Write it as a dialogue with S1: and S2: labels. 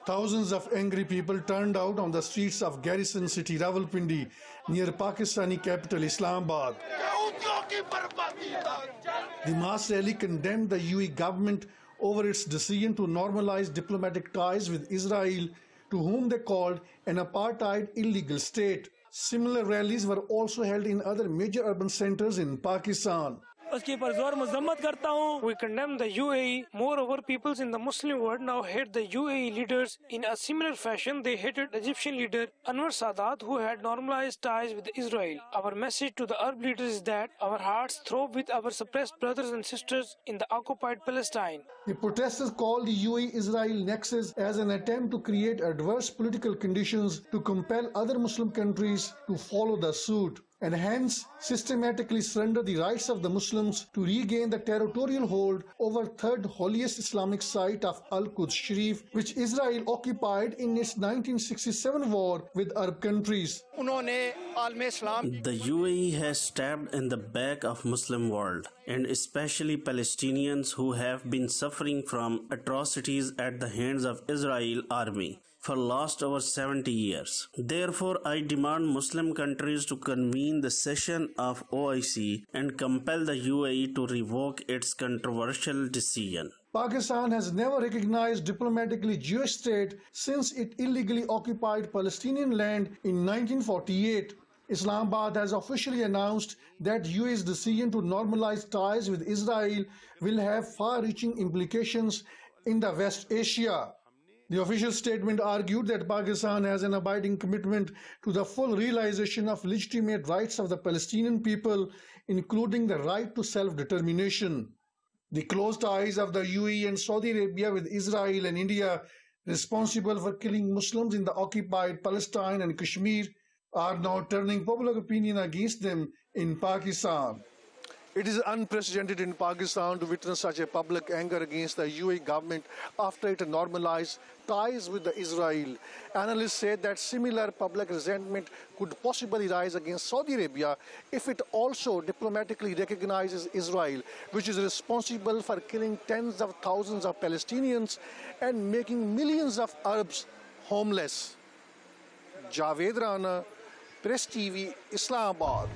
S1: Thousands of angry people turned out on the streets of Garrison City, Rawalpindi, near Pakistani capital Islamabad. The mass rally condemned the UAE government over its decision to normalize diplomatic ties with Israel, to whom they called an apartheid illegal state. Similar rallies were also held in other major urban centers in Pakistan.
S2: We condemn the UAE. Moreover, peoples in the Muslim world now hate the UAE leaders. In a similar fashion, they hated Egyptian leader Anwar Sadat, who had normalized ties with Israel. Our message to the Arab leaders is that our hearts throb with our suppressed brothers and sisters in the occupied Palestine.
S1: The protesters called the UAE-Israel Nexus as an attempt to create adverse political conditions to compel other Muslim countries to follow the suit, and hence systematically surrender the rights of the Muslims to regain the territorial hold over third holiest Islamic site of Al-Quds Sharif, which Israel occupied in its 1967 war with Arab countries.
S3: The UAE has stabbed in the back of Muslim world, and especially Palestinians who have been suffering from atrocities at the hands of Israel army for last over 70 years. Therefore, I demand Muslim countries to convene the session of OIC and compel the UAE to revoke its controversial decision.
S1: Pakistan has never recognized diplomatically Jewish state since it illegally occupied Palestinian land in 1948. Islamabad has officially announced that UAE's decision to normalize ties with Israel will have far-reaching implications in the West Asia. The official statement argued that Pakistan has an abiding commitment to the full realization of legitimate rights of the Palestinian people, including the right to self-determination. The close ties of the UAE and Saudi Arabia with Israel and India, responsible for killing Muslims in the occupied Palestine and Kashmir, are now turning public opinion against them in Pakistan. It is unprecedented in Pakistan to witness such a public anger against the UAE government after it normalized ties with Israel. Analysts say that similar public resentment could possibly rise against Saudi Arabia if it also diplomatically recognizes Israel, which is responsible for killing tens of thousands of Palestinians and making millions of Arabs homeless. Javed Rana, Press TV, Islamabad.